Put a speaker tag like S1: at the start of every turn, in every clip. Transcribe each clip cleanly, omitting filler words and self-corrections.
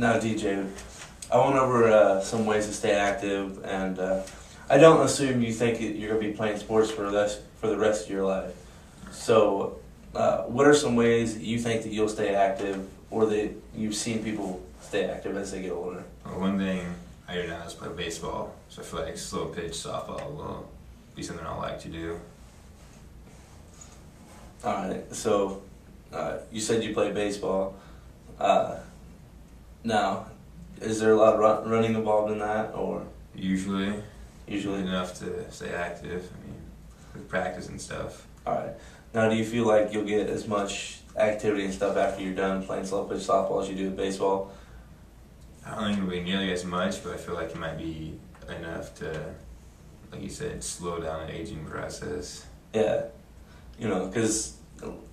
S1: Now, DJ, I went over some ways to stay active, and I don't assume you think you're going to be playing sports for the rest of your life. So, what are some ways that you think that you'll stay active, or that you've seen people stay active as they get older?
S2: Well, one thing I do now is play baseball, so I feel like slow pitch softball will be something I like to do.
S1: All right, so you said you play baseball. Now, is there a lot of running involved in that, or
S2: Usually
S1: usually?
S2: enough to stay active. I mean, with practice and stuff.
S1: All right. Now, do you feel like you'll get as much activity and stuff after you're done playing slow pitch softball as you do with baseball?
S2: I don't think it'll be nearly as much, but I feel like it might be enough to, like you said, slow down the aging process.
S1: Yeah, because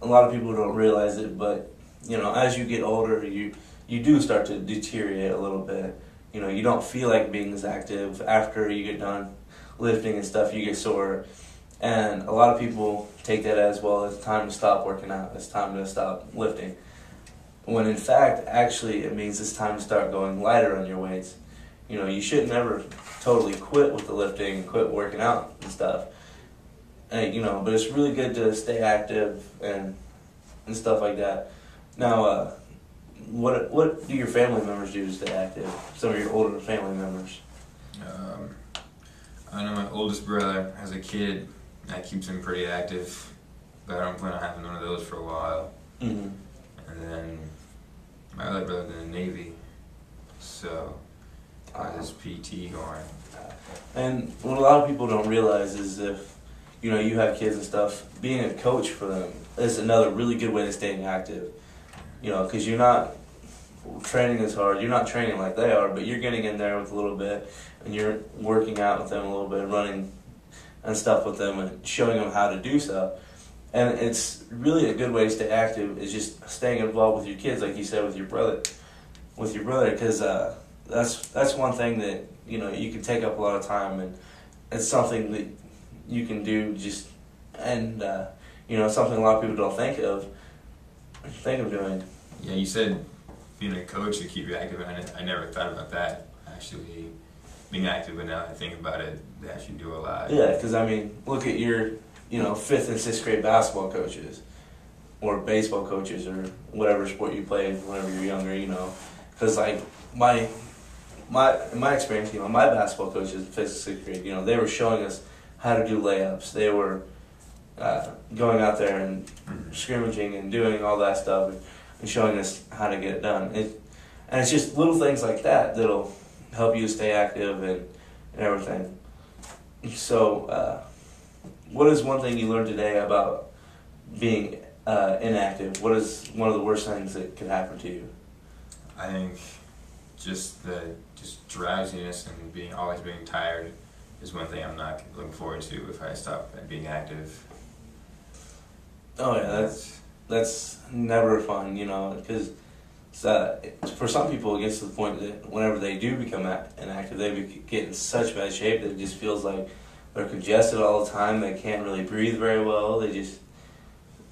S1: a lot of people don't realize it, but as you get older, you do start to deteriorate a little bit. You don't feel like being as active after you get done lifting and stuff. You get sore, and a lot of people take that as, well, it's time to stop working out. It's time to stop lifting. When in fact, actually, it means it's time to start going lighter on your weights. You should never totally quit with the lifting and quit working out and stuff. And, but it's really good to stay active and stuff like that. Now, what do your family members do to stay active? Some of your older family members.
S2: I know my oldest brother has a kid that keeps him pretty active, but I don't plan on having one of those for a while.
S1: Mm-hmm.
S2: And then my other brother's in the Navy, so I have this PT going.
S1: And what a lot of people don't realize is if you have kids and stuff, being a coach for them is another really good way to staying active. Because you're not training as hard, you're not training like they are, but you're getting in there with a little bit, and you're working out with them a little bit, running and stuff with them, and showing them how to do stuff. And it's really a good way to stay active is just staying involved with your kids, like you said, with your brother, because that's one thing that you can take up a lot of time, and it's something that you can do something a lot of people don't think of doing.
S2: Yeah, you said being a coach to keep you active, and I never thought about that, actually, being active, but now that I think about it, they actually do a lot.
S1: Yeah, because, look at your, 5th and 6th grade basketball coaches, or baseball coaches, or whatever sport you played whenever you're younger, Because, like, in my experience, my basketball coaches in 5th and 6th grade, they were showing us how to do layups. They were going out there and scrimmaging and doing all that stuff and showing us how to get it done. And it's just little things like that that'll help you stay active and everything. So, what is one thing you learned today about being inactive? What is one of the worst things that could happen to you?
S2: I think just drowsiness and always being tired is one thing I'm not looking forward to if I stop being active.
S1: Oh yeah, that's never fun, because for some people it gets to the point that whenever they do become inactive, they get in such bad shape that it just feels like they're congested all the time. They can't really breathe very well. They just,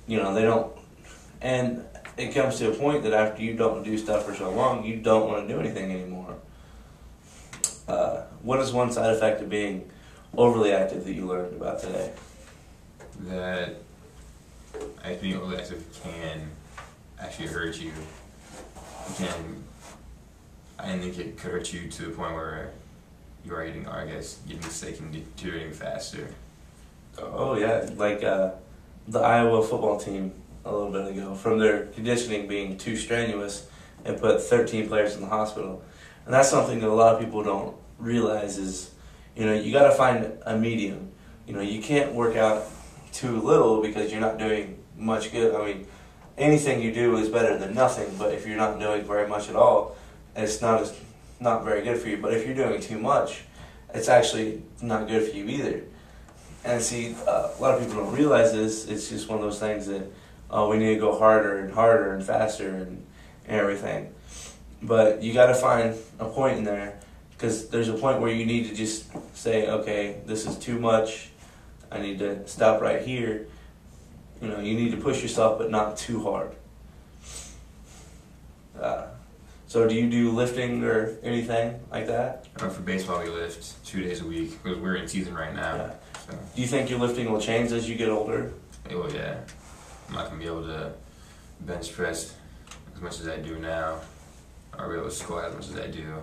S1: they don't, and it comes to a point that after you don't do stuff for so long, you don't want to do anything anymore. What is one side effect of being overly active that you learned about today?
S2: That being overly active can actually hurt you. I think it could hurt you to the point where you are getting sick and deteriorating faster.
S1: Oh yeah, like the Iowa football team a little bit ago, from their conditioning being too strenuous, and put 13 players in the hospital. And that's something that a lot of people don't realize is, you got to find a medium. You can't work out too little because you're not doing much good. Anything you do is better than nothing, but if you're not doing very much at all, it's not very good for you. But if you're doing too much, it's actually not good for you either. And see, a lot of people don't realize this. It's just one of those things that, we need to go harder and harder and faster and everything. But you got to find a point in there, because there's a point where you need to just say, okay, this is too much. I need to stop right here. You need to push yourself, but not too hard. So do you do lifting or anything like that?
S2: For baseball, we lift 2 days a week because we're in season right now.
S1: Yeah.
S2: So,
S1: Do you think your lifting will change as you get older?
S2: oh yeah, I'm not gonna be able to bench press as much as I do now, or be able to squat as much as I do.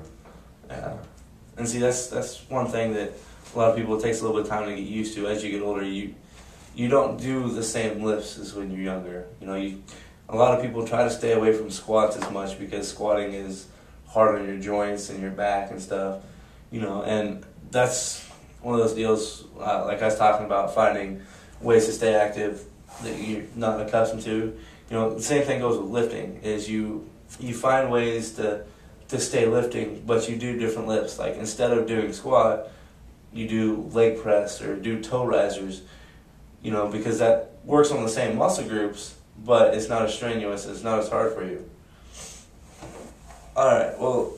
S1: Yeah. And see, that's one thing that a lot of people, it takes a little bit of time to get used to. As you get older, you don't do the same lifts as when you're younger. You know, a lot of people try to stay away from squats as much because squatting is hard on your joints and your back and stuff. You know, and that's one of those deals, like I was talking about, finding ways to stay active that you're not accustomed to. You know, the same thing goes with lifting, is you find ways to stay lifting, but you do different lifts. Like instead of doing squat, you do leg press or do toe risers, you know, because that works on the same muscle groups, but it's not as strenuous, it's not as hard for you. Alright, well,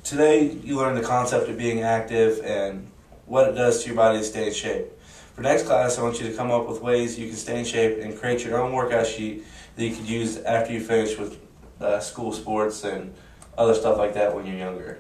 S1: today you learned the concept of being active and what it does to your body to stay in shape. For next class, I want you to come up with ways you can stay in shape and create your own workout sheet that you could use after you finish with school sports and other stuff like that when you're younger.